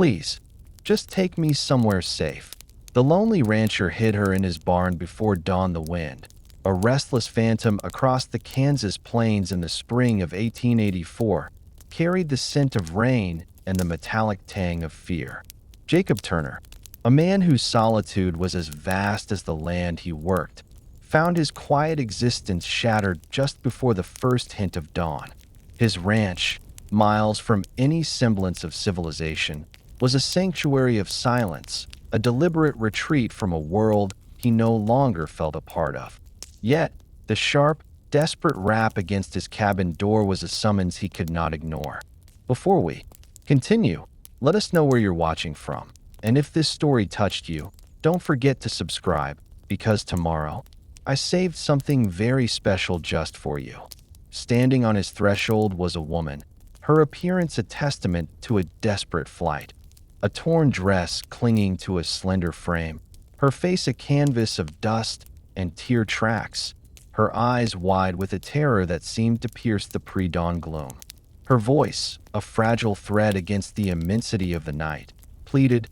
Please, just take me somewhere safe." The lonely rancher hid her in his barn before dawn. The wind, a restless phantom across the Kansas plains in the spring of 1884, carried the scent of rain and the metallic tang of fear. Jacob Turner, a man whose solitude was as vast as the land he worked, found his quiet existence shattered just before the first hint of dawn. His ranch, miles from any semblance of civilization, was a sanctuary of silence, a deliberate retreat from a world he no longer felt a part of. Yet, the sharp, desperate rap against his cabin door was a summons he could not ignore. Before we continue, let us know where you're watching from. And if this story touched you, don't forget to subscribe, because tomorrow, I saved something very special just for you. Standing on his threshold was a woman, her appearance a testament to a desperate flight. A torn dress clinging to a slender frame, her face a canvas of dust and tear tracks, her eyes wide with a terror that seemed to pierce the pre-dawn gloom. Her voice, a fragile thread against the immensity of the night, pleaded,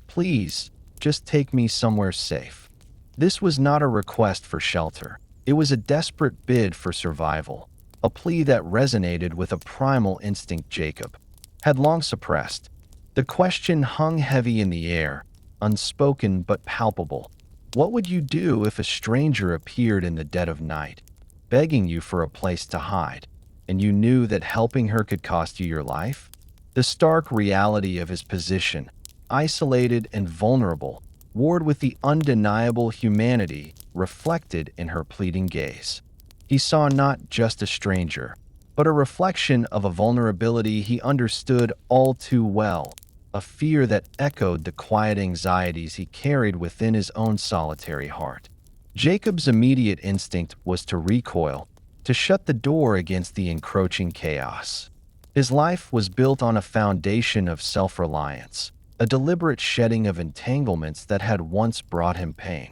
"Please, just take me somewhere safe." This was not a request for shelter. It was a desperate bid for survival, a plea that resonated with a primal instinct Jacob had long suppressed. The question hung heavy in the air, unspoken but palpable. What would you do if a stranger appeared in the dead of night, begging you for a place to hide, and you knew that helping her could cost you your life? The stark reality of his position, isolated and vulnerable, warred with the undeniable humanity reflected in her pleading gaze. He saw not just a stranger, but a reflection of a vulnerability he understood all too well, a fear that echoed the quiet anxieties he carried within his own solitary heart. Jacob's immediate instinct was to recoil, to shut the door against the encroaching chaos. His life was built on a foundation of self-reliance, a deliberate shedding of entanglements that had once brought him pain.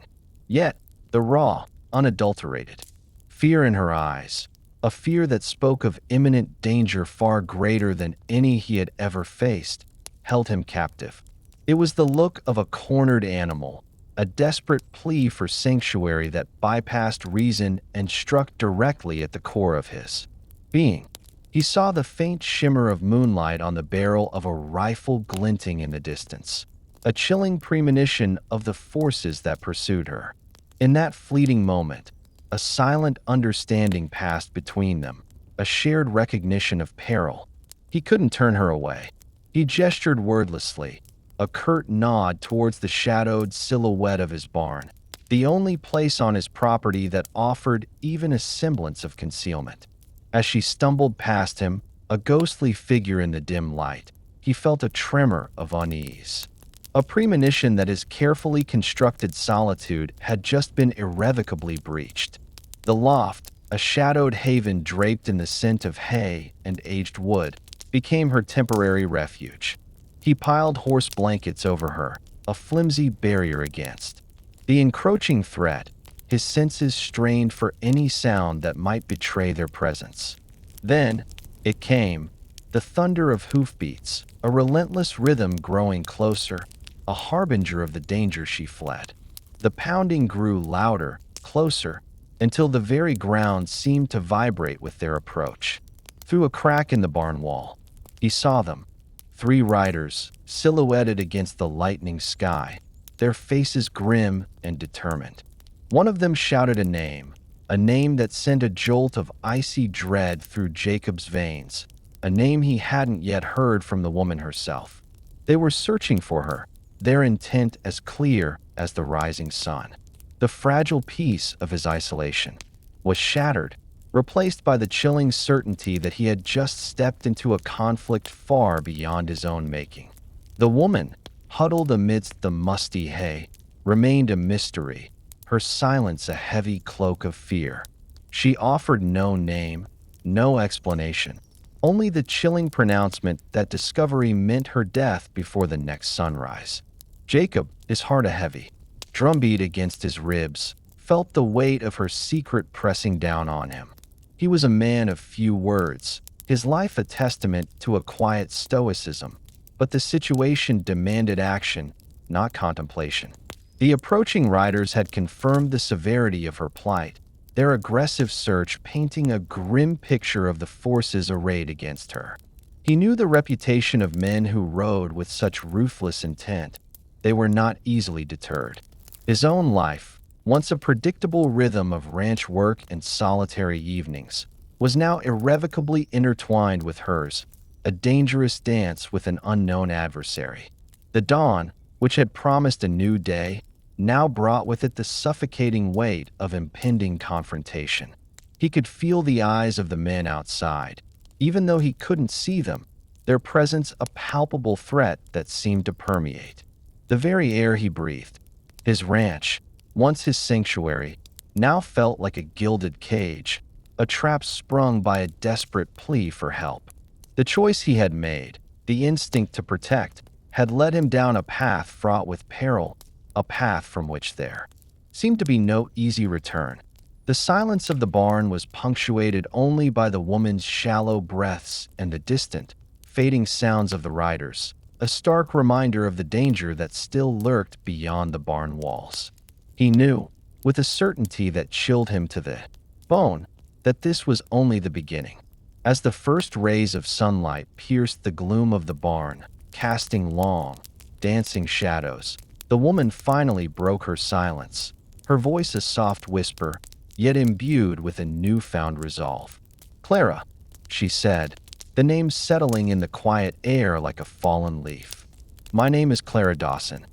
Yet, the raw, unadulterated fear in her eyes, a fear that spoke of imminent danger far greater than any he had ever faced, held him captive. It was the look of a cornered animal, a desperate plea for sanctuary that bypassed reason and struck directly at the core of his being. He saw the faint shimmer of moonlight on the barrel of a rifle glinting in the distance, a chilling premonition of the forces that pursued her. In that fleeting moment, a silent understanding passed between them, a shared recognition of peril. He couldn't turn her away. He gestured wordlessly, a curt nod towards the shadowed silhouette of his barn, the only place on his property that offered even a semblance of concealment. As she stumbled past him, a ghostly figure in the dim light, he felt a tremor of unease, a premonition that his carefully constructed solitude had just been irrevocably breached. The loft, a shadowed haven draped in the scent of hay and aged wood, became her temporary refuge. He piled horse blankets over her, a flimsy barrier against the encroaching threat, his senses strained for any sound that might betray their presence. Then, it came, the thunder of hoofbeats, a relentless rhythm growing closer, a harbinger of the danger she fled. The pounding grew louder, closer, until the very ground seemed to vibrate with their approach. Through a crack in the barn wall, he saw them, 3 riders, silhouetted against the lightening sky, their faces grim and determined. One of them shouted a name that sent a jolt of icy dread through Jacob's veins, a name he hadn't yet heard from the woman herself. They were searching for her, their intent as clear as the rising sun. The fragile peace of his isolation was shattered, replaced by the chilling certainty that he had just stepped into a conflict far beyond his own making. The woman, huddled amidst the musty hay, remained a mystery, her silence a heavy cloak of fear. She offered no name, no explanation, only the chilling pronouncement that discovery meant her death before the next sunrise. Jacob, his heart a heavy drumbeat against his ribs, felt the weight of her secret pressing down on him. He was a man of few words, his life a testament to a quiet stoicism. but the situation demanded action, not contemplation. The approaching riders had confirmed the severity of her plight, their aggressive search painting a grim picture of the forces arrayed against her. He knew the reputation of men who rode with such ruthless intent. They were not easily deterred. His own life, once a predictable rhythm of ranch work and solitary evenings, was now irrevocably intertwined with hers, a dangerous dance with an unknown adversary. The dawn, which had promised a new day, now brought with it the suffocating weight of impending confrontation. He could feel the eyes of the men outside, even though he couldn't see them, their presence a palpable threat that seemed to permeate the very air he breathed. His ranch, once his sanctuary, now felt like a gilded cage, a trap sprung by a desperate plea for help. The choice he had made, the instinct to protect, had led him down a path fraught with peril, a path from which there seemed to be no easy return. The silence of the barn was punctuated only by the woman's shallow breaths and the distant, fading sounds of the riders, a stark reminder of the danger that still lurked beyond the barn walls. He knew, with a certainty that chilled him to the bone, that this was only the beginning. As the first rays of sunlight pierced the gloom of the barn, casting long, dancing shadows, the woman finally broke her silence, her voice a soft whisper, yet imbued with a newfound resolve. "Clara," she said, the name settling in the quiet air like a fallen leaf. "My name is Clara Dawson."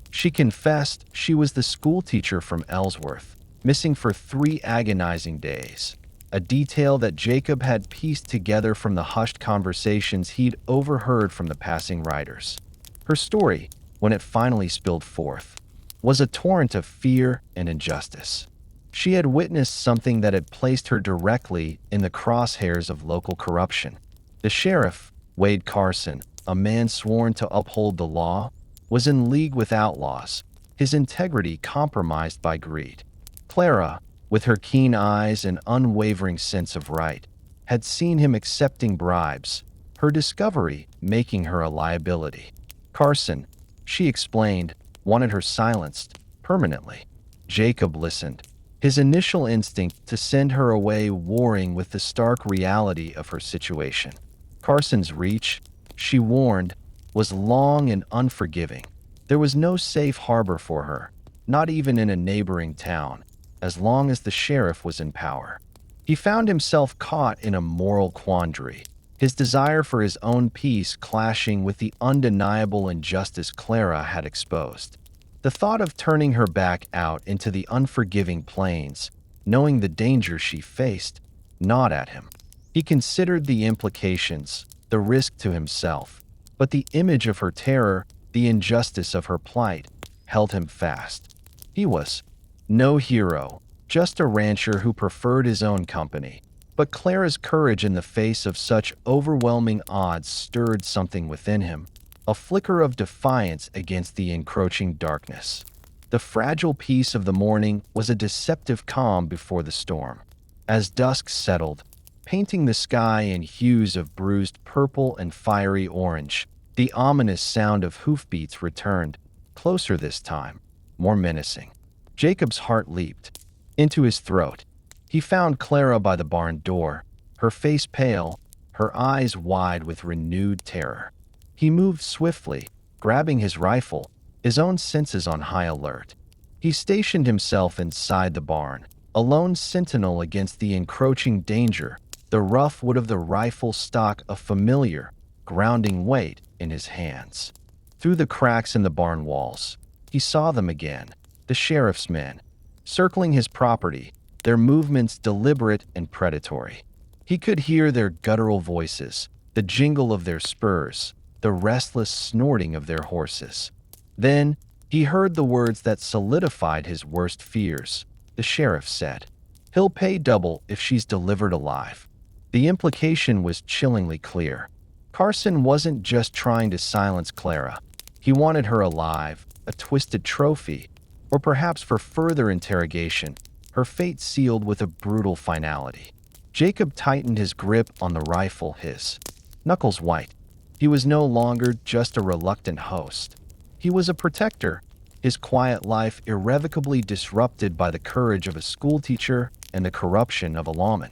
She confessed she was the schoolteacher from Ellsworth, missing for 3 agonizing days, a detail that Jacob had pieced together from the hushed conversations he'd overheard from the passing riders. Her story, when it finally spilled forth, was a torrent of fear and injustice. She had witnessed something that had placed her directly in the crosshairs of local corruption. The sheriff, Wade Carson, a man sworn to uphold the law, was in league with outlaws, his integrity compromised by greed. Clara, with her keen eyes and unwavering sense of right, had seen him accepting bribes, her discovery making her a liability. Carson, she explained, wanted her silenced, permanently. Jacob listened, his initial instinct to send her away warring with the stark reality of her situation. Carson's reach, she warned, was long and unforgiving. There was no safe harbor for her, not even in a neighboring town, as long as the sheriff was in power. He found himself caught in a moral quandary, his desire for his own peace clashing with the undeniable injustice Clara had exposed. The thought of turning her back out into the unforgiving plains, knowing the danger she faced, gnawed at him. He considered the implications, the risk to himself, but the image of her terror, the injustice of her plight, held him fast. He was no hero, just a rancher who preferred his own company. But Clara's courage in the face of such overwhelming odds stirred something within him, a flicker of defiance against the encroaching darkness. The fragile peace of the morning was a deceptive calm before the storm. As dusk settled, painting the sky in hues of bruised purple and fiery orange, the ominous sound of hoofbeats returned, closer this time, more menacing. Jacob's heart leaped into his throat. He found Clara by the barn door, her face pale, her eyes wide with renewed terror. He moved swiftly, grabbing his rifle, his own senses on high alert. He stationed himself inside the barn, a lone sentinel against the encroaching danger, the rough wood of the rifle stock a familiar, grounding weight in his hands. Through the cracks in the barn walls, he saw them again, the sheriff's men, circling his property, their movements deliberate and predatory. He could hear their guttural voices, the jingle of their spurs, the restless snorting of their horses. Then he heard the words that solidified his worst fears. The sheriff said, "He'll pay double if she's delivered alive." The implication was chillingly clear. Carson wasn't just trying to silence Clara. He wanted her alive, a twisted trophy, or perhaps for further interrogation, her fate sealed with a brutal finality. Jacob tightened his grip on the rifle, his knuckles white. He was no longer just a reluctant host. He was a protector, his quiet life irrevocably disrupted by the courage of a schoolteacher and the corruption of a lawman.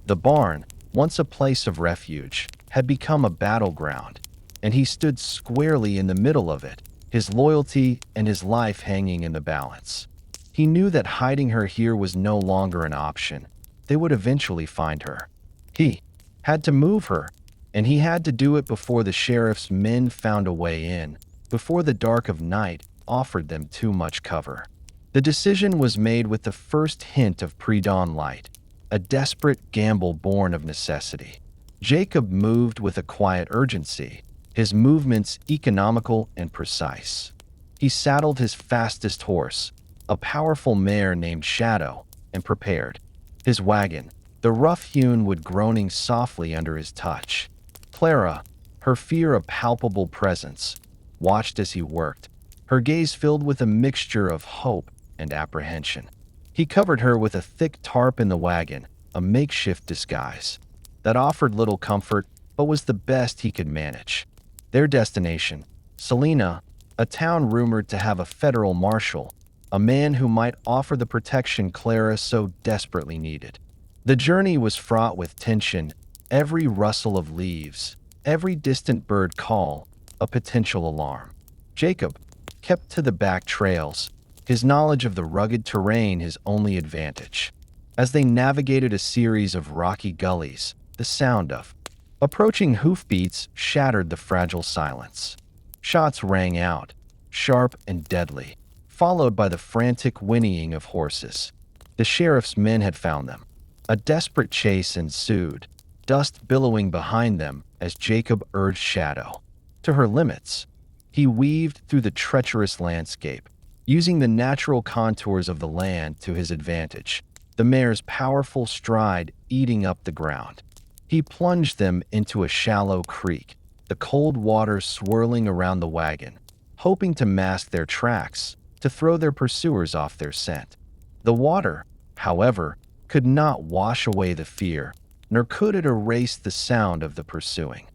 The barn, once a place of refuge, had become a battleground, and he stood squarely in the middle of it, his loyalty and his life hanging in the balance. He knew that hiding her here was no longer an option. They would eventually find her. He had to move her, and he had to do it before the sheriff's men found a way in, before the dark of night offered them too much cover. The decision was made with the first hint of pre-dawn light, a desperate gamble born of necessity. Jacob moved with a quiet urgency, his movements economical and precise. He saddled his fastest horse, a powerful mare named Shadow, and prepared. His wagon, the rough-hewn wood groaning softly under his touch. Clara, her fear a palpable presence, watched as he worked, her gaze filled with a mixture of hope and apprehension. He covered her with a thick tarp in the wagon, a makeshift disguise that offered little comfort but was the best he could manage. Their destination, Salina, a town rumored to have a federal marshal, a man who might offer the protection Clara so desperately needed. The journey was fraught with tension, every rustle of leaves, every distant bird call, a potential alarm. Jacob kept to the back trails, his knowledge of the rugged terrain his only advantage. As they navigated a series of rocky gullies, the sound of approaching hoofbeats shattered the fragile silence. Shots rang out, sharp and deadly, followed by the frantic whinnying of horses. The sheriff's men had found them. A desperate chase ensued, dust billowing behind them as Jacob urged Shadow to her limits. He weaved through the treacherous landscape, using the natural contours of the land to his advantage, the mare's powerful stride eating up the ground. He plunged them into a shallow creek, the cold water swirling around the wagon, hoping to mask their tracks, to throw their pursuers off their scent. The water, however, could not wash away the fear, nor could it erase the sound of the pursuing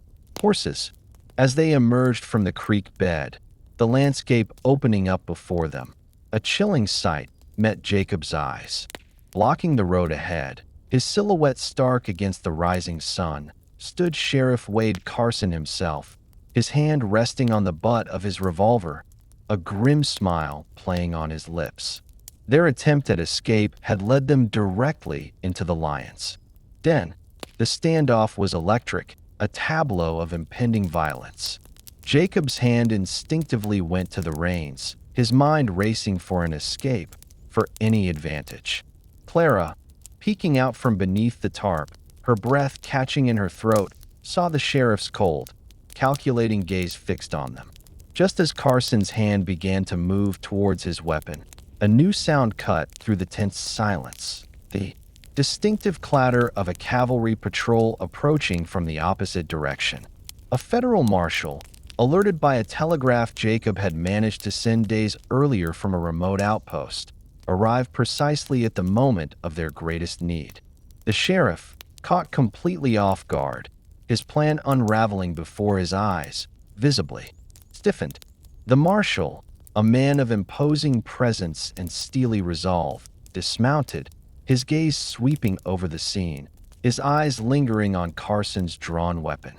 horses. As they emerged from the creek bed, the landscape opening up before them, a chilling sight met Jacob's eyes. Blocking the road ahead, his silhouette stark against the rising sun, stood Sheriff Wade Carson himself, his hand resting on the butt of his revolver, a grim smile playing on his lips. Their attempt at escape had led them directly into the lion's den. The standoff was electric, a tableau of impending violence. Jacob's hand instinctively went to the reins, his mind racing for an escape, for any advantage. Clara, peeking out from beneath the tarp, her breath catching in her throat, saw the sheriff's cold, calculating gaze fixed on them. Just as Carson's hand began to move towards his weapon, a new sound cut through the tense silence. The distinctive clatter of a cavalry patrol approaching from the opposite direction. A federal marshal, alerted by a telegraph Jacob had managed to send days earlier from a remote outpost, arrived precisely at the moment of their greatest need. The sheriff, caught completely off guard, his plan unraveling before his eyes, visibly stiffened. The marshal, a man of imposing presence and steely resolve, dismounted, his gaze sweeping over the scene, his eyes lingering on Carson's drawn weapon.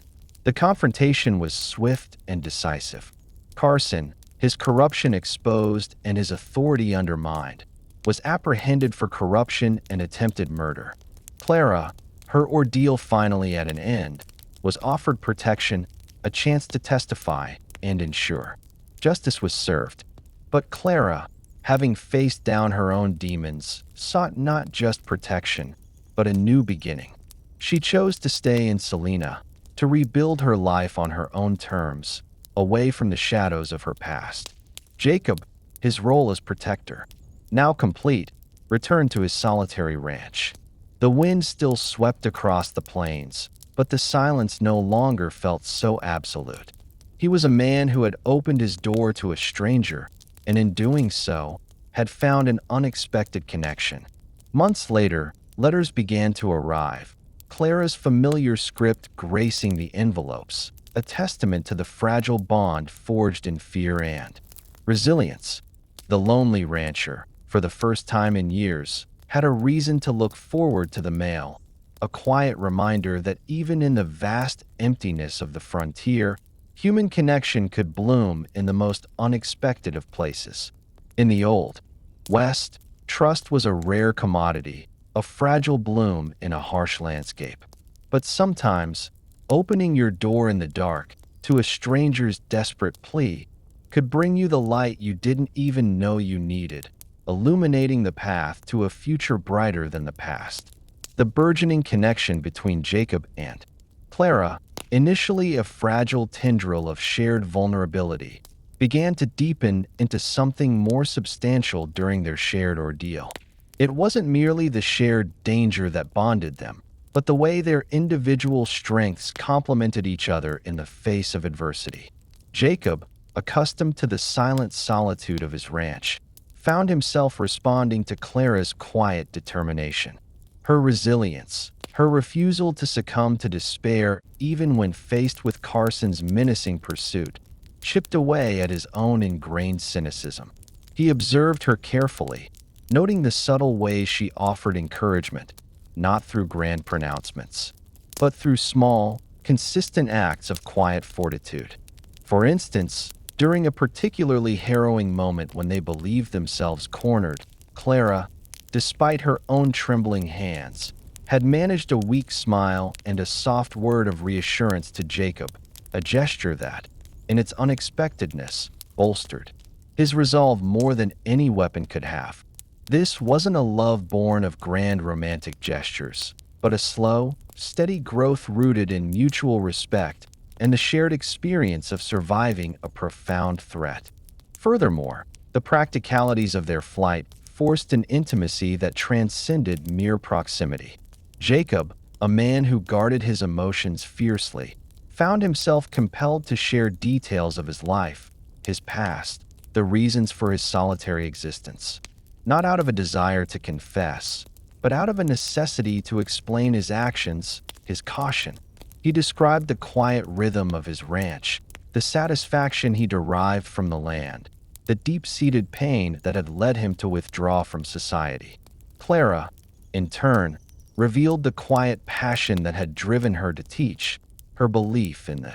The confrontation was swift and decisive. Carson, his corruption exposed and his authority undermined, was apprehended for corruption and attempted murder. Clara, her ordeal finally at an end, was offered protection, a chance to testify and ensure justice was served. But Clara, having faced down her own demons, sought not just protection, but a new beginning. She chose to stay in Salina, to rebuild her life on her own terms, away from the shadows of her past. Jacob, his role as protector, now complete, returned to his solitary ranch. The wind still swept across the plains, but the silence no longer felt so absolute. He was a man who had opened his door to a stranger, and in doing so, had found an unexpected connection. Months later, letters began to arrive, Clara's familiar script gracing the envelopes, a testament to the fragile bond forged in fear and resilience. The lonely rancher, for the first time in years, had a reason to look forward to the mail, a quiet reminder that even in the vast emptiness of the frontier, human connection could bloom in the most unexpected of places. In the Old West, trust was a rare commodity, a fragile bloom in a harsh landscape. But sometimes, opening your door in the dark to a stranger's desperate plea could bring you the light you didn't even know you needed, illuminating the path to a future brighter than the past. The burgeoning connection between Jacob and Clara, initially a fragile tendril of shared vulnerability, began to deepen into something more substantial during their shared ordeal. It wasn't merely the shared danger that bonded them, but the way their individual strengths complemented each other in the face of adversity. Jacob, accustomed to the silent solitude of his ranch, found himself responding to Clara's quiet determination. Her resilience, her refusal to succumb to despair even when faced with Carson's menacing pursuit, chipped away at his own ingrained cynicism. He observed her carefully, noting the subtle ways she offered encouragement, not through grand pronouncements, but through small, consistent acts of quiet fortitude. For instance, during a particularly harrowing moment when they believed themselves cornered, Clara, despite her own trembling hands, had managed a weak smile and a soft word of reassurance to Jacob, a gesture that, in its unexpectedness, bolstered his resolve more than any weapon could have. This wasn't a love born of grand romantic gestures, but a slow, steady growth rooted in mutual respect and the shared experience of surviving a profound threat. Furthermore, the practicalities of their flight forced an intimacy that transcended mere proximity. Jacob, a man who guarded his emotions fiercely, found himself compelled to share details of his life, his past, the reasons for his solitary existence, not out of a desire to confess, but out of a necessity to explain his actions, his caution. He described the quiet rhythm of his ranch, the satisfaction he derived from the land, the deep-seated pain that had led him to withdraw from society. Clara, in turn, revealed the quiet passion that had driven her to teach, her belief in the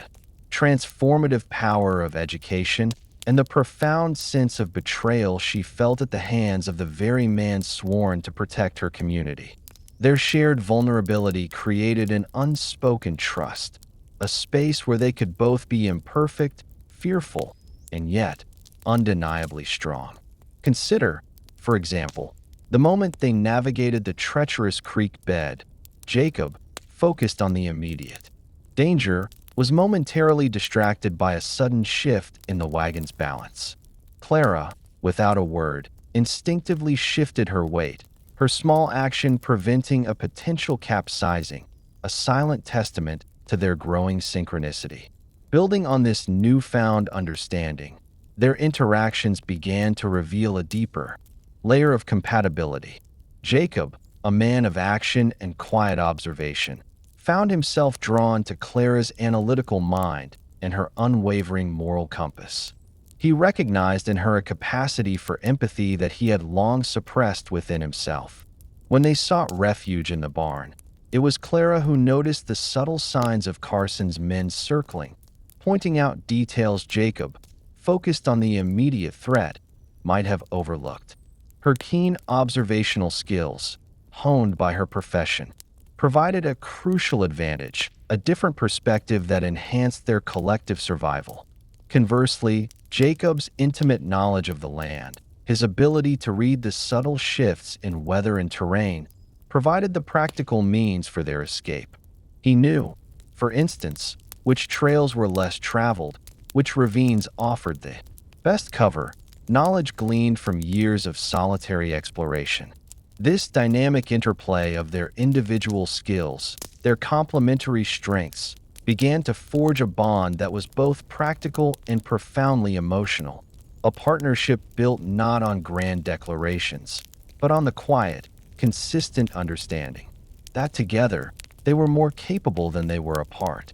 transformative power of education, and the profound sense of betrayal she felt at the hands of the very man sworn to protect her community. Their shared vulnerability created an unspoken trust, a space where they could both be imperfect, fearful, and yet undeniably strong. Consider, for example, the moment they navigated the treacherous creek bed. Jacob, focused on the immediate danger, was momentarily distracted by a sudden shift in the wagon's balance. Clara, without a word, instinctively shifted her weight, her small action preventing a potential capsizing, a silent testament to their growing synchronicity. Building on this newfound understanding, their interactions began to reveal a deeper layer of compatibility. Jacob, a man of action and quiet observation, found himself drawn to Clara's analytical mind and her unwavering moral compass. He recognized in her a capacity for empathy that he had long suppressed within himself. When they sought refuge in the barn, it was Clara who noticed the subtle signs of Carson's men circling, pointing out details Jacob, focused on the immediate threat, might have overlooked. Her keen observational skills, honed by her profession, provided a crucial advantage, a different perspective that enhanced their collective survival. Conversely, Jacob's intimate knowledge of the land, his ability to read the subtle shifts in weather and terrain, provided the practical means for their escape. He knew, for instance, which trails were less traveled, which ravines offered the best cover, knowledge gleaned from years of solitary exploration. This dynamic interplay of their individual skills, their complementary strengths, began to forge a bond that was both practical and profoundly emotional, a partnership built not on grand declarations, but on the quiet, consistent understanding that together they were more capable than they were apart.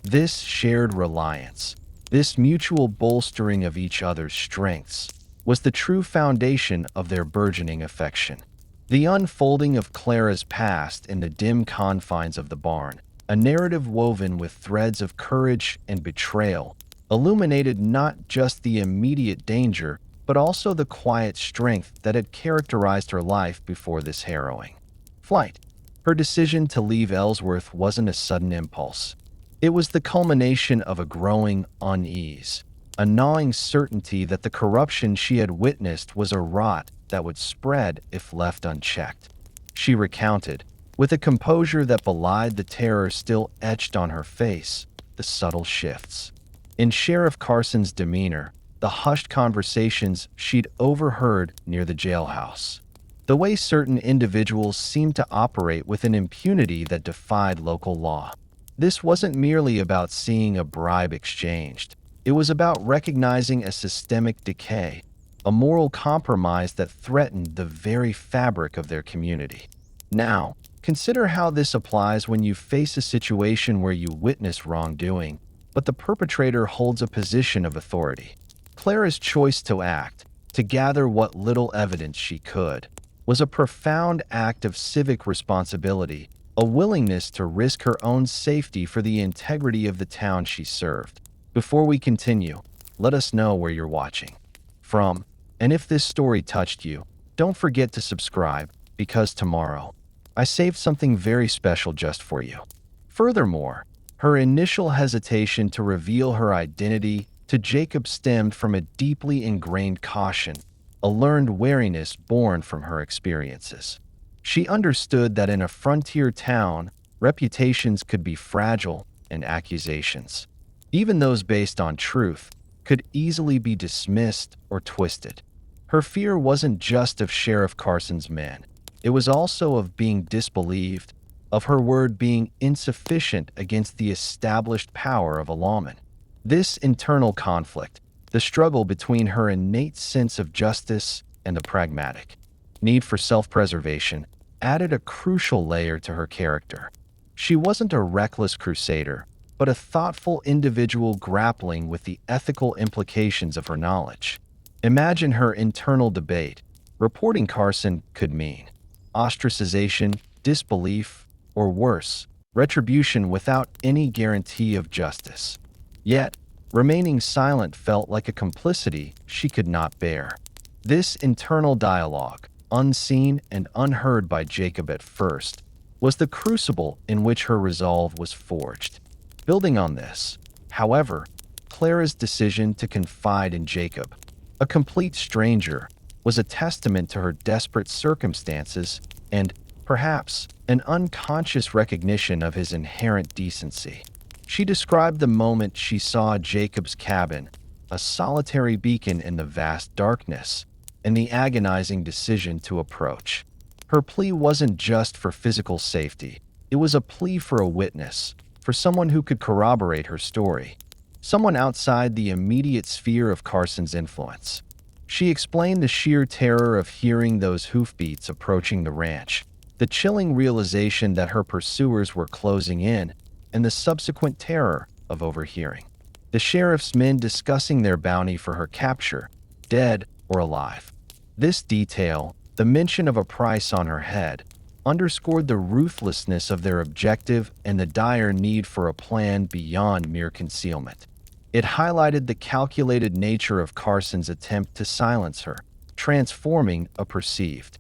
This shared reliance, this mutual bolstering of each other's strengths, was the true foundation of their burgeoning affection. The unfolding of Clara's past in the dim confines of the barn, a narrative woven with threads of courage and betrayal, illuminated not just the immediate danger, but also the quiet strength that had characterized her life before this harrowing flight. Her decision to leave Ellsworth wasn't a sudden impulse. It was the culmination of a growing unease, a gnawing certainty that the corruption she had witnessed was a rot that would spread if left unchecked. She recounted, with a composure that belied the terror still etched on her face, the subtle shifts in Sheriff Carson's demeanor, the hushed conversations she'd overheard near the jailhouse, the way certain individuals seemed to operate with an impunity that defied local law. This wasn't merely about seeing a bribe exchanged. It was about recognizing a systemic decay, a moral compromise that threatened the very fabric of their community. Now, consider how this applies when you face a situation where you witness wrongdoing, but the perpetrator holds a position of authority. Clara's choice to act, to gather what little evidence she could, was a profound act of civic responsibility, a willingness to risk her own safety for the integrity of the town she served. Before we continue, let us know where you're watching from, and if this story touched you, don't forget to subscribe, because tomorrow, I saved something very special just for you. Furthermore, her initial hesitation to reveal her identity to Jacob stemmed from a deeply ingrained caution, a learned wariness born from her experiences. She understood that in a frontier town, reputations could be fragile and accusations, even those based on truth, could easily be dismissed or twisted. Her fear wasn't just of Sheriff Carson's men. It was also of being disbelieved, of her word being insufficient against the established power of a lawman. This internal conflict, the struggle between her innate sense of justice and the pragmatic need for self-preservation, added a crucial layer to her character. She wasn't a reckless crusader, but a thoughtful individual grappling with the ethical implications of her knowledge. Imagine her internal debate. Reporting Carson could mean ostracization, disbelief, or worse, retribution without any guarantee of justice. Yet, remaining silent felt like a complicity she could not bear. This internal dialogue, unseen and unheard by Jacob at first, was the crucible in which her resolve was forged. Building on this, however, Clara's decision to confide in Jacob, a complete stranger, was a testament to her desperate circumstances and, perhaps, an unconscious recognition of his inherent decency. She described the moment she saw Jacob's cabin, a solitary beacon in the vast darkness, and the agonizing decision to approach. Her plea wasn't just for physical safety. It was a plea for a witness, for someone who could corroborate her story, someone outside the immediate sphere of Carson's influence. She explained the sheer terror of hearing those hoofbeats approaching the ranch, the chilling realization that her pursuers were closing in, and the subsequent terror of overhearing the sheriff's men discussing their bounty for her capture, dead or alive. This detail, the mention of a price on her head, underscored the ruthlessness of their objective and the dire need for a plan beyond mere concealment. It highlighted the calculated nature of Carson's attempt to silence her, transforming a perceived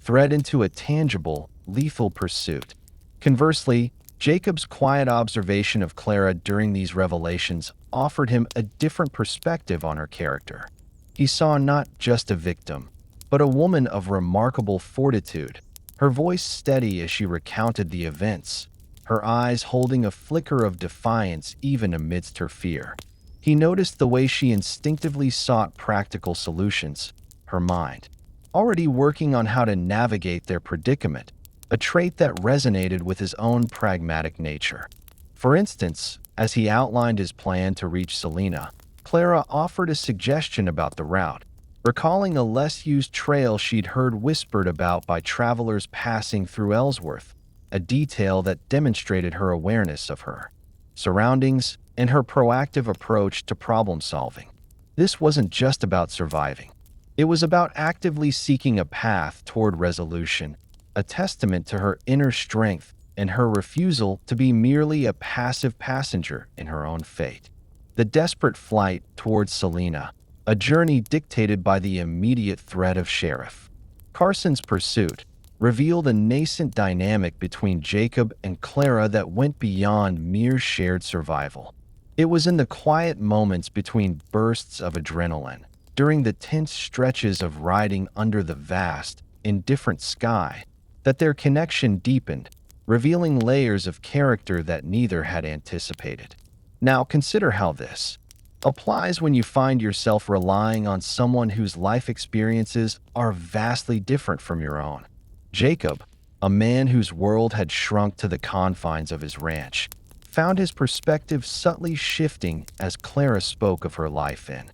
threat into a tangible, lethal pursuit. Conversely, Jacob's quiet observation of Clara during these revelations offered him a different perspective on her character. He saw not just a victim, but a woman of remarkable fortitude, her voice steady as she recounted the events, her eyes holding a flicker of defiance even amidst her fear. He noticed the way she instinctively sought practical solutions, her mind already working on how to navigate their predicament, a trait that resonated with his own pragmatic nature. For instance, as he outlined his plan to reach Selena, Clara offered a suggestion about the route, recalling a less-used trail she'd heard whispered about by travelers passing through Ellsworth, a detail that demonstrated her awareness of her surroundings, and her proactive approach to problem solving. This wasn't just about surviving. It was about actively seeking a path toward resolution, a testament to her inner strength and her refusal to be merely a passive passenger in her own fate. The desperate flight towards Selena, a journey dictated by the immediate threat of Sheriff Carson's pursuit, revealed a nascent dynamic between Jacob and Clara that went beyond mere shared survival. It was in the quiet moments between bursts of adrenaline, during the tense stretches of riding under the vast, indifferent sky, that their connection deepened, revealing layers of character that neither had anticipated. Now consider how this applies when you find yourself relying on someone whose life experiences are vastly different from your own. Jacob, a man whose world had shrunk to the confines of his ranch, found his perspective subtly shifting as Clara spoke of her life in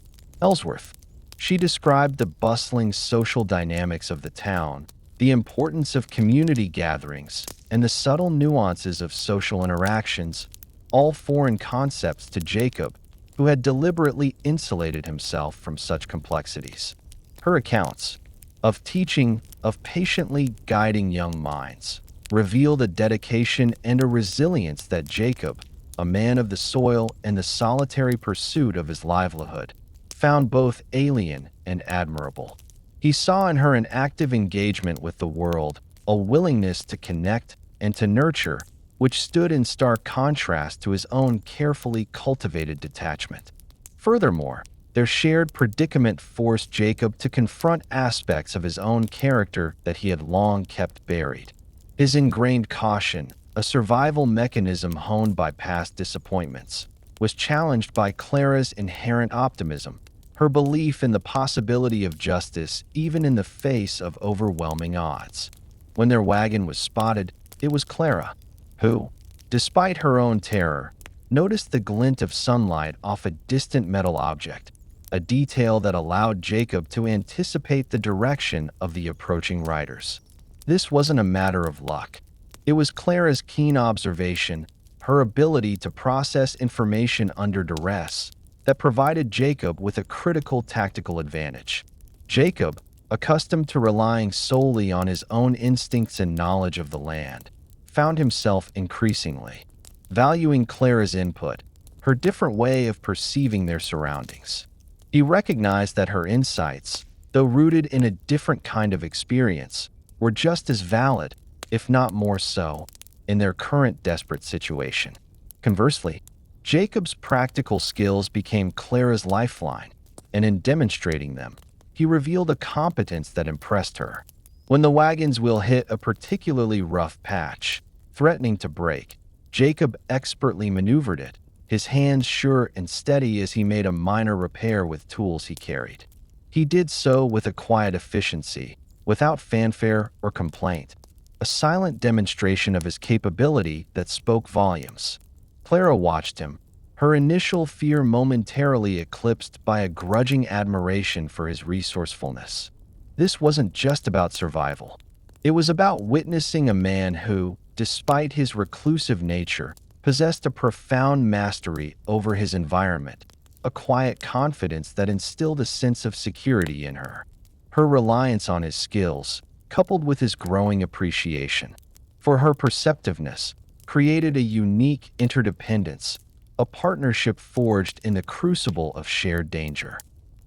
Ellsworth. She described the bustling social dynamics of the town, the importance of community gatherings, and the subtle nuances of social interactions, all foreign concepts to Jacob, who had deliberately insulated himself from such complexities. Her accounts of teaching, of patiently guiding young minds, revealed a dedication and a resilience that Jacob, a man of the soil and the solitary pursuit of his livelihood, found both alien and admirable. He saw in her an active engagement with the world, a willingness to connect and to nurture, which stood in stark contrast to his own carefully cultivated detachment. Furthermore, their shared predicament forced Jacob to confront aspects of his own character that he had long kept buried. His ingrained caution, a survival mechanism honed by past disappointments, was challenged by Clara's inherent optimism, her belief in the possibility of justice even in the face of overwhelming odds. When their wagon was spotted, it was Clara who, despite her own terror, noticed the glint of sunlight off a distant metal object, a detail that allowed Jacob to anticipate the direction of the approaching riders. This wasn't a matter of luck. It was Clara's keen observation, her ability to process information under duress, that provided Jacob with a critical tactical advantage. Jacob, accustomed to relying solely on his own instincts and knowledge of the land, found himself increasingly valuing Clara's input, her different way of perceiving their surroundings. He recognized that her insights, though rooted in a different kind of experience, were just as valid, if not more so, in their current desperate situation. Conversely, Jacob's practical skills became Clara's lifeline, and in demonstrating them, he revealed a competence that impressed her. When the wagon's wheel hit a particularly rough patch, threatening to break, Jacob expertly maneuvered it, his hands sure and steady as he made a minor repair with tools he carried. He did so with a quiet efficiency, without fanfare or complaint, a silent demonstration of his capability that spoke volumes. Clara watched him, her initial fear momentarily eclipsed by a grudging admiration for his resourcefulness. This wasn't just about survival. It was about witnessing a man who, despite his reclusive nature, possessed a profound mastery over his environment, a quiet confidence that instilled a sense of security in her. Her reliance on his skills, coupled with his growing appreciation for her perceptiveness, created a unique interdependence, a partnership forged in the crucible of shared danger.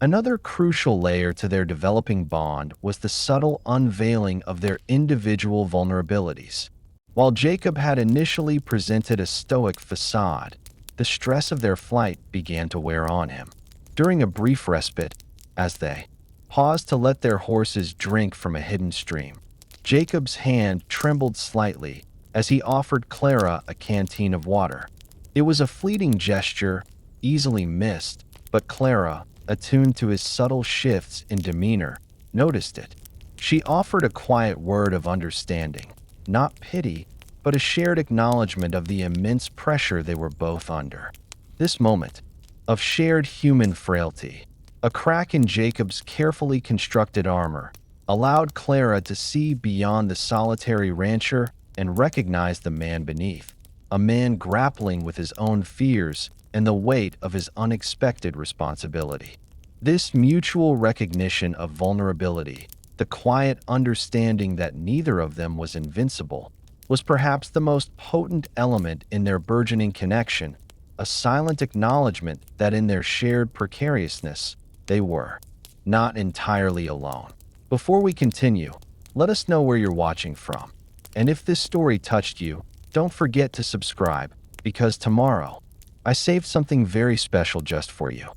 Another crucial layer to their developing bond was the subtle unveiling of their individual vulnerabilities. While Jacob had initially presented a stoic facade, the stress of their flight began to wear on him. During a brief respite, as they paused to let their horses drink from a hidden stream, Jacob's hand trembled slightly as he offered Clara a canteen of water. It was a fleeting gesture, easily missed, but Clara, attuned to his subtle shifts in demeanor, noticed it. She offered a quiet word of understanding, not pity, but a shared acknowledgement of the immense pressure they were both under. This moment of shared human frailty, a crack in Jacob's carefully constructed armor, allowed Clara to see beyond the solitary rancher and recognize the man beneath, a man grappling with his own fears and the weight of his unexpected responsibility. This mutual recognition of vulnerability, the quiet understanding that neither of them was invincible, was perhaps the most potent element in their burgeoning connection, a silent acknowledgement that in their shared precariousness, they were not entirely alone. Before we continue, let us know where you're watching from. And if this story touched you, don't forget to subscribe, because tomorrow, I saved something very special just for you.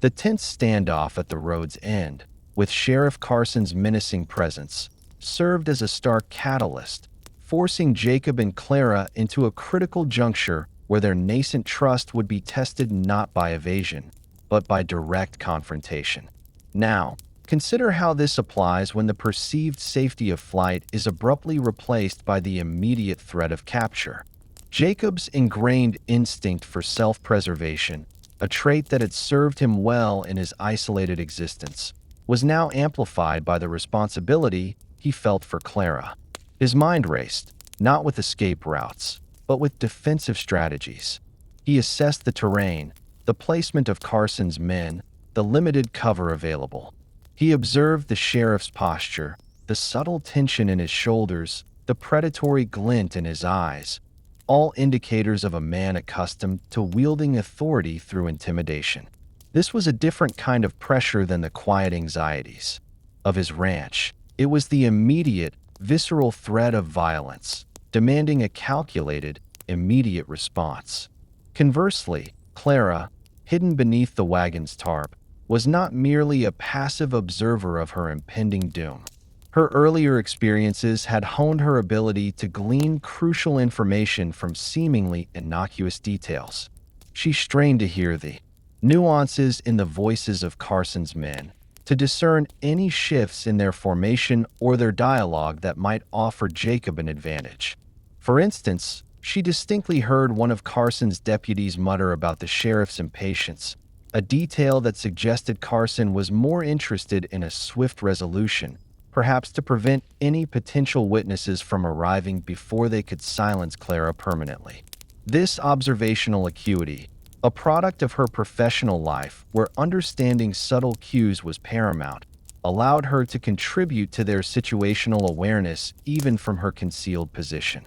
The tense standoff at the road's end, with Sheriff Carson's menacing presence, served as a stark catalyst, forcing Jacob and Clara into a critical juncture where their nascent trust would be tested not by evasion, but by direct confrontation. Now, consider how this applies when the perceived safety of flight is abruptly replaced by the immediate threat of capture. Jacob's ingrained instinct for self-preservation, a trait that had served him well in his isolated existence, was now amplified by the responsibility he felt for Clara. His mind raced, not with escape routes, but with defensive strategies. He assessed the terrain, the placement of Carson's men, the limited cover available. He observed the sheriff's posture, the subtle tension in his shoulders, the predatory glint in his eyes, all indicators of a man accustomed to wielding authority through intimidation. This was a different kind of pressure than the quiet anxieties of his ranch. It was the immediate, visceral threat of violence, demanding a calculated, immediate response. Conversely, Clara, hidden beneath the wagon's tarp, was not merely a passive observer of her impending doom. Her earlier experiences had honed her ability to glean crucial information from seemingly innocuous details. She strained to hear the nuances in the voices of Carson's men, to discern any shifts in their formation or their dialogue that might offer Jacob an advantage. For instance, she distinctly heard one of Carson's deputies mutter about the sheriff's impatience, a detail that suggested Carson was more interested in a swift resolution, perhaps to prevent any potential witnesses from arriving before they could silence Clara permanently. This observational acuity, a product of her professional life where understanding subtle cues was paramount, allowed her to contribute to their situational awareness even from her concealed position.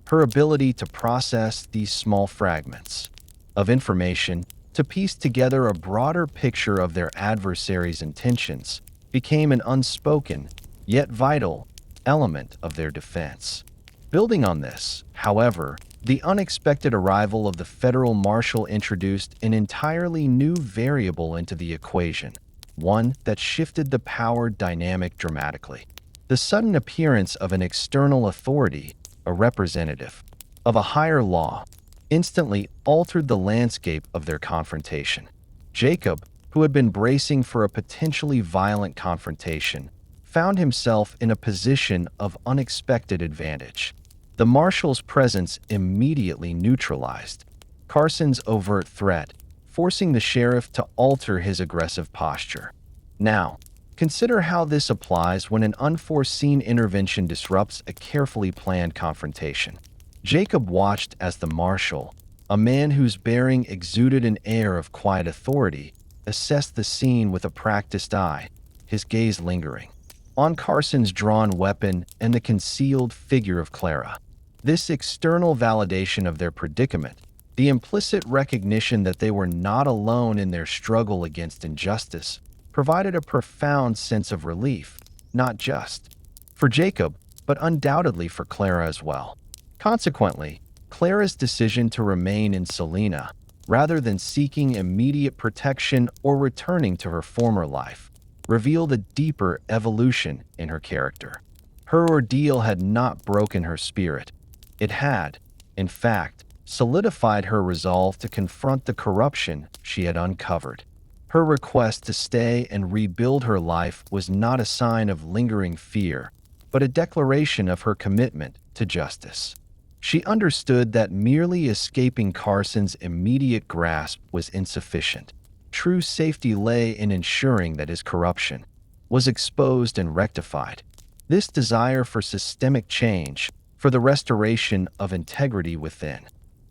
Her ability to process these small fragments of information, to piece together a broader picture of their adversaries' intentions, became an unspoken, yet vital, element of their defense. Building on this, however, the unexpected arrival of the federal marshal introduced an entirely new variable into the equation, one that shifted the power dynamic dramatically. The sudden appearance of an external authority, a representative of a higher law, instantly altered the landscape of their confrontation. Jacob, who had been bracing for a potentially violent confrontation, found himself in a position of unexpected advantage. The marshal's presence immediately neutralized Carson's overt threat, forcing the sheriff to alter his aggressive posture. Now, consider how this applies when an unforeseen intervention disrupts a carefully planned confrontation. Jacob watched as the marshal, a man whose bearing exuded an air of quiet authority, assessed the scene with a practiced eye, his gaze lingering on Carson's drawn weapon and the concealed figure of Clara. This external validation of their predicament, the implicit recognition that they were not alone in their struggle against injustice, provided a profound sense of relief, not just for Jacob, but undoubtedly for Clara as well. Consequently, Clara's decision to remain in Salina, rather than seeking immediate protection or returning to her former life, revealed a deeper evolution in her character. Her ordeal had not broken her spirit. It had, in fact, solidified her resolve to confront the corruption she had uncovered. Her request to stay and rebuild her life was not a sign of lingering fear, but a declaration of her commitment to justice. She understood that merely escaping Carson's immediate grasp was insufficient. True safety lay in ensuring that his corruption was exposed and rectified. This desire for systemic change, for the restoration of integrity within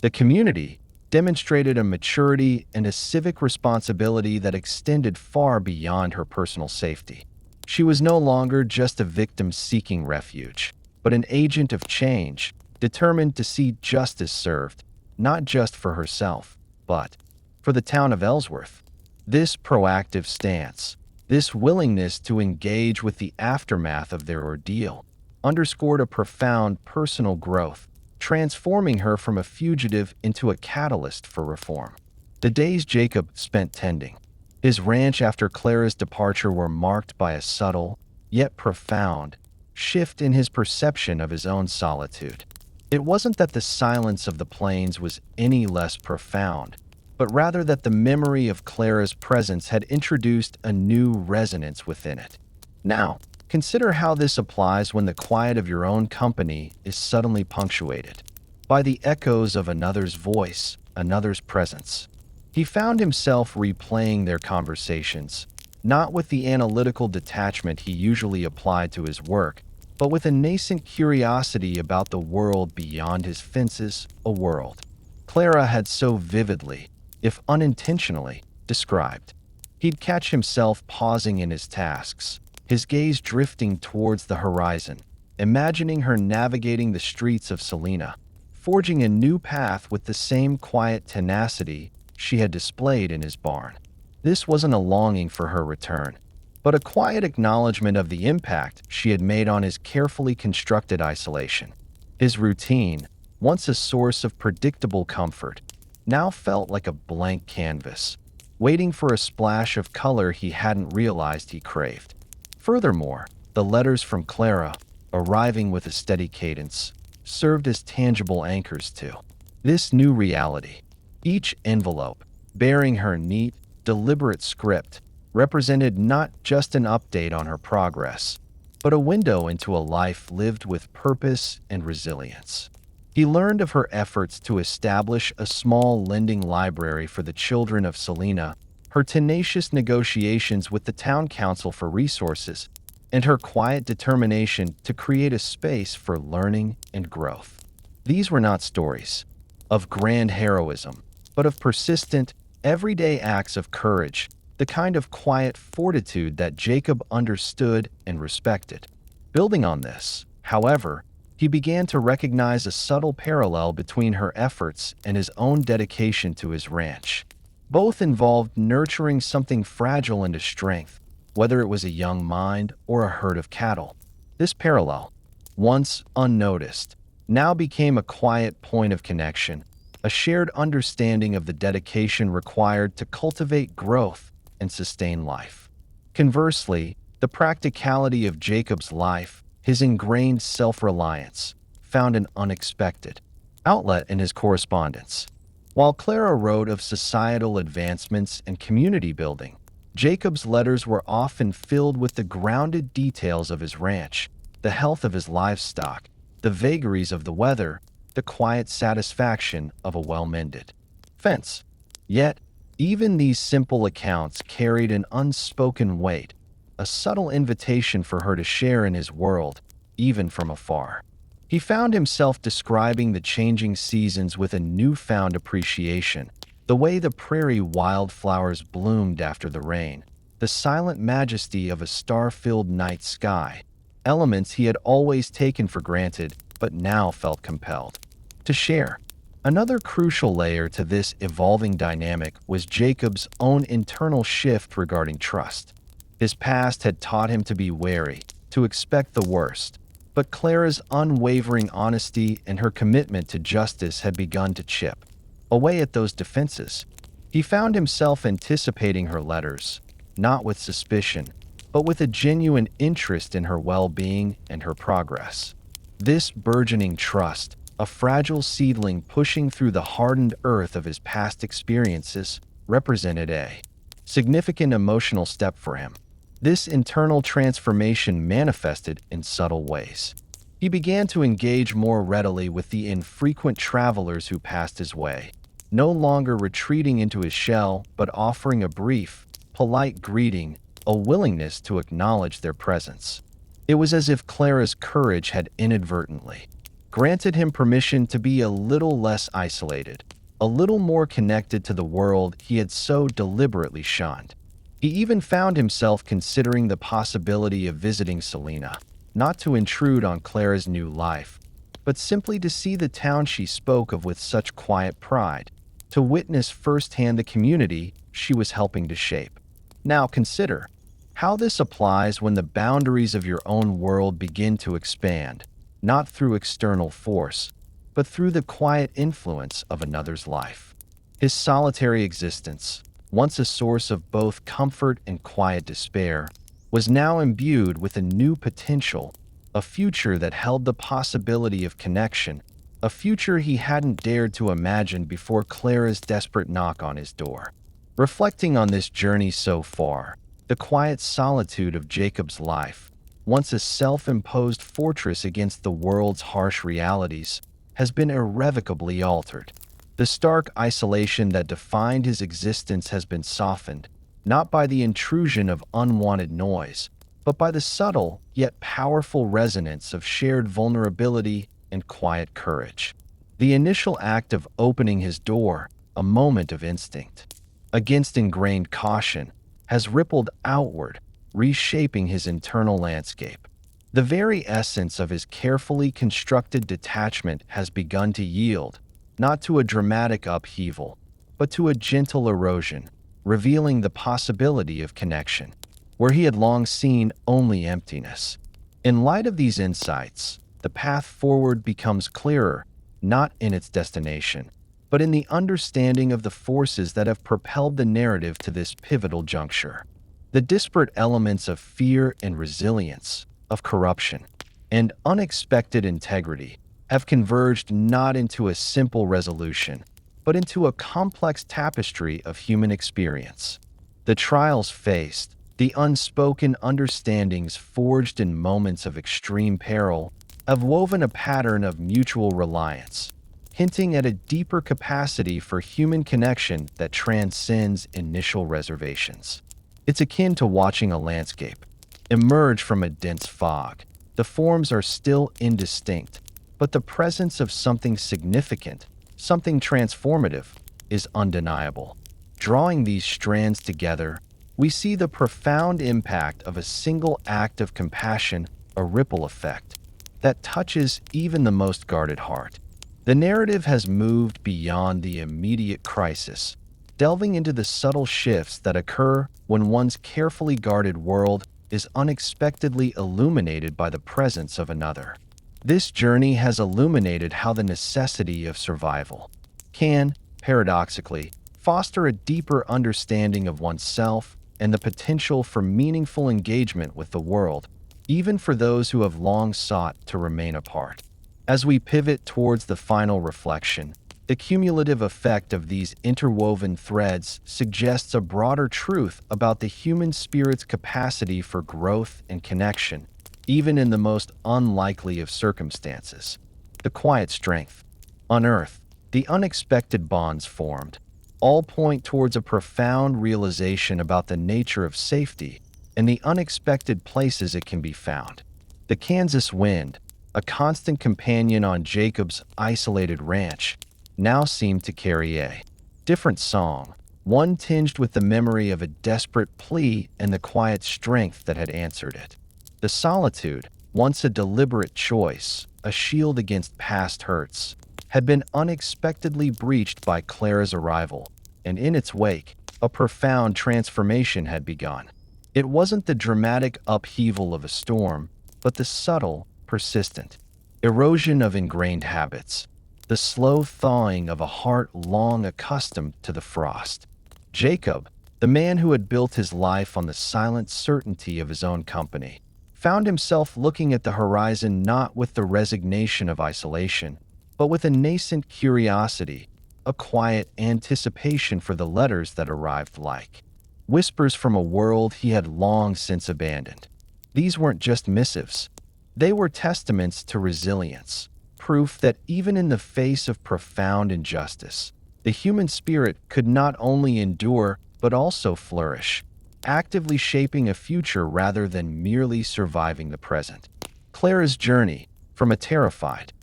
The community demonstrated a maturity and a civic responsibility that extended far beyond her personal safety. She was no longer just a victim seeking refuge, but an agent of change, determined to see justice served, not just for herself, but for the town of Ellsworth. This proactive stance, this willingness to engage with the aftermath of their ordeal, underscored a profound personal growth, transforming her from a fugitive into a catalyst for reform. The days Jacob spent tending his ranch after Clara's departure were marked by a subtle, yet profound, shift in his perception of his own solitude. It wasn't that the silence of the plains was any less profound, but rather that the memory of Clara's presence had introduced a new resonance within it. Now, consider how this applies when the quiet of your own company is suddenly punctuated by the echoes of another's voice, another's presence. He found himself replaying their conversations, not with the analytical detachment he usually applied to his work, but with a nascent curiosity about the world beyond his fences, a world Clara had so vividly, if unintentionally, described. He'd catch himself pausing in his tasks, his gaze drifting towards the horizon, imagining her navigating the streets of Salina, forging a new path with the same quiet tenacity she had displayed in his barn. This wasn't a longing for her return, but a quiet acknowledgement of the impact she had made on his carefully constructed isolation. His routine, once a source of predictable comfort, now felt like a blank canvas, waiting for a splash of color he hadn't realized he craved. Furthermore, the letters from Clara, arriving with a steady cadence, served as tangible anchors to this new reality. Each envelope, bearing her neat, deliberate script, represented not just an update on her progress, but a window into a life lived with purpose and resilience. He learned of her efforts to establish a small lending library for the children of Salina, her tenacious negotiations with the town council for resources, and her quiet determination to create a space for learning and growth. These were not stories of grand heroism, but of persistent, everyday acts of courage, the kind of quiet fortitude that Jacob understood and respected. Building on this, however, he began to recognize a subtle parallel between her efforts and his own dedication to his ranch. Both involved nurturing something fragile into strength, whether it was a young mind or a herd of cattle. This parallel, once unnoticed, now became a quiet point of connection, a shared understanding of the dedication required to cultivate growth and sustain life. Conversely, the practicality of Jacob's life, his ingrained self-reliance, found an unexpected outlet in his correspondence. While Clara wrote of societal advancements and community building, Jacob's letters were often filled with the grounded details of his ranch, the health of his livestock, the vagaries of the weather, the quiet satisfaction of a well-mended fence. Yet, even these simple accounts carried an unspoken weight, a subtle invitation for her to share in his world, even from afar. He found himself describing the changing seasons with a newfound appreciation, the way the prairie wildflowers bloomed after the rain, the silent majesty of a star-filled night sky, elements he had always taken for granted but now felt compelled to share. Another crucial layer to this evolving dynamic was Jacob's own internal shift regarding trust. His past had taught him to be wary, to expect the worst, but Clara's unwavering honesty and her commitment to justice had begun to chip away at those defenses. He found himself anticipating her letters, not with suspicion, but with a genuine interest in her well-being and her progress. This burgeoning trust, a fragile seedling pushing through the hardened earth of his past experiences, represented a significant emotional step for him. This internal transformation manifested in subtle ways. He began to engage more readily with the infrequent travelers who passed his way, no longer retreating into his shell, but offering a brief, polite greeting, a willingness to acknowledge their presence. It was as if Clara's courage had inadvertently granted him permission to be a little less isolated, a little more connected to the world he had so deliberately shunned. He even found himself considering the possibility of visiting Selena, not to intrude on Clara's new life, but simply to see the town she spoke of with such quiet pride, to witness firsthand the community she was helping to shape. Now consider how this applies when the boundaries of your own world begin to expand, not through external force, but through the quiet influence of another's life. His solitary existence, once a source of both comfort and quiet despair, was now imbued with a new potential, a future that held the possibility of connection, a future he hadn't dared to imagine before Clara's desperate knock on his door. Reflecting on this journey so far, the quiet solitude of Jacob's life, once a self-imposed fortress against the world's harsh realities, has been irrevocably altered. The stark isolation that defined his existence has been softened, not by the intrusion of unwanted noise, but by the subtle yet powerful resonance of shared vulnerability and quiet courage. The initial act of opening his door, a moment of instinct, against ingrained caution, has rippled outward, reshaping his internal landscape. The very essence of his carefully constructed detachment has begun to yield, not to a dramatic upheaval, but to a gentle erosion, revealing the possibility of connection, where he had long seen only emptiness. In light of these insights, the path forward becomes clearer, not in its destination, but in the understanding of the forces that have propelled the narrative to this pivotal juncture. The disparate elements of fear and resilience, of corruption, and unexpected integrity have converged not into a simple resolution, but into a complex tapestry of human experience. The trials faced, the unspoken understandings forged in moments of extreme peril, have woven a pattern of mutual reliance, hinting at a deeper capacity for human connection that transcends initial reservations. It's akin to watching a landscape emerge from a dense fog. The forms are still indistinct, but the presence of something significant, something transformative, is undeniable. Drawing these strands together, we see the profound impact of a single act of compassion, a ripple effect that touches even the most guarded heart. The narrative has moved beyond the immediate crisis, delving into the subtle shifts that occur when one's carefully guarded world is unexpectedly illuminated by the presence of another. This journey has illuminated how the necessity of survival can, paradoxically, foster a deeper understanding of oneself and the potential for meaningful engagement with the world, even for those who have long sought to remain apart. As we pivot towards the final reflection, the cumulative effect of these interwoven threads suggests a broader truth about the human spirit's capacity for growth and connection, even in the most unlikely of circumstances. The quiet strength unearthed, the unexpected bonds formed, all point towards a profound realization about the nature of safety and the unexpected places it can be found. The Kansas wind, a constant companion on Jacob's isolated ranch, now seemed to carry a different song, one tinged with the memory of a desperate plea and the quiet strength that had answered it. The solitude, once a deliberate choice, a shield against past hurts, had been unexpectedly breached by Clara's arrival, and in its wake, a profound transformation had begun. It wasn't the dramatic upheaval of a storm, but the subtle, persistent erosion of ingrained habits, the slow thawing of a heart long accustomed to the frost. Jacob, the man who had built his life on the silent certainty of his own company, found himself looking at the horizon not with the resignation of isolation, but with a nascent curiosity, a quiet anticipation for the letters that arrived like whispers from a world he had long since abandoned. These weren't just missives. They were testaments to resilience, proof that even in the face of profound injustice, the human spirit could not only endure but also flourish, actively shaping a future rather than merely surviving the present. Clara's journey, from a terrified,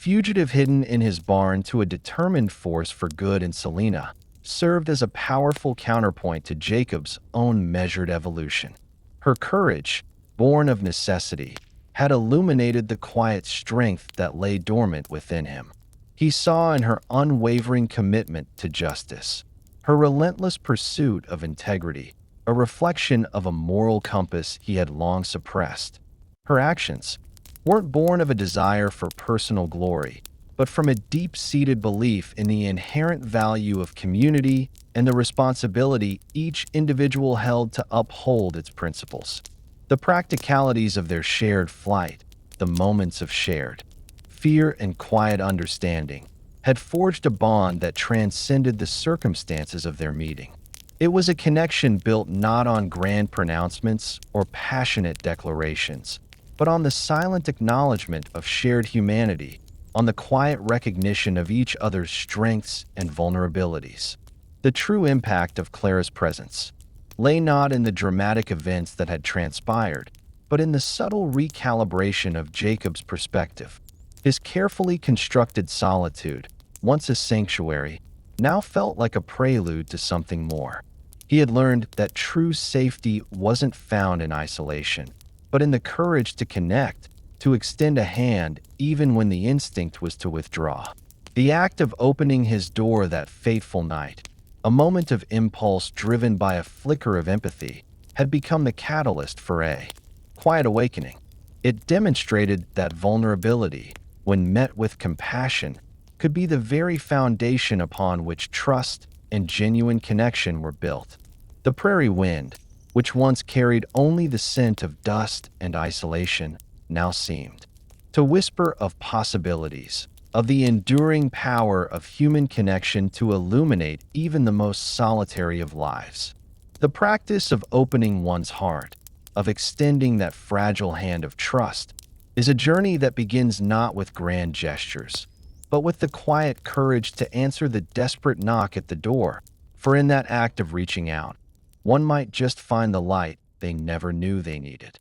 fugitive hidden in his barn to a determined force for good in Selena, served as a powerful counterpoint to Jacob's own measured evolution. Her courage, born of necessity, had illuminated the quiet strength that lay dormant within him. He saw in her unwavering commitment to justice, her relentless pursuit of integrity, a reflection of a moral compass he had long suppressed. Her actions weren't born of a desire for personal glory, but from a deep-seated belief in the inherent value of community and the responsibility each individual held to uphold its principles. The practicalities of their shared flight, the moments of shared fear and quiet understanding, had forged a bond that transcended the circumstances of their meeting. It was a connection built not on grand pronouncements or passionate declarations, but on the silent acknowledgement of shared humanity, on the quiet recognition of each other's strengths and vulnerabilities. The true impact of Clara's presence lay not in the dramatic events that had transpired, but in the subtle recalibration of Jacob's perspective. His carefully constructed solitude, once a sanctuary, now felt like a prelude to something more. He had learned that true safety wasn't found in isolation, but in the courage to connect, to extend a hand even when the instinct was to withdraw. The act of opening his door that fateful night, a moment of impulse driven by a flicker of empathy, had become the catalyst for a quiet awakening. It demonstrated that vulnerability, when met with compassion, could be the very foundation upon which trust and genuine connection were built. The prairie wind, which once carried only the scent of dust and isolation, now seemed to whisper of possibilities, of the enduring power of human connection to illuminate even the most solitary of lives. The practice of opening one's heart, of extending that fragile hand of trust, is a journey that begins not with grand gestures, but with the quiet courage to answer the desperate knock at the door, for in that act of reaching out, one might just find the light they never knew they needed.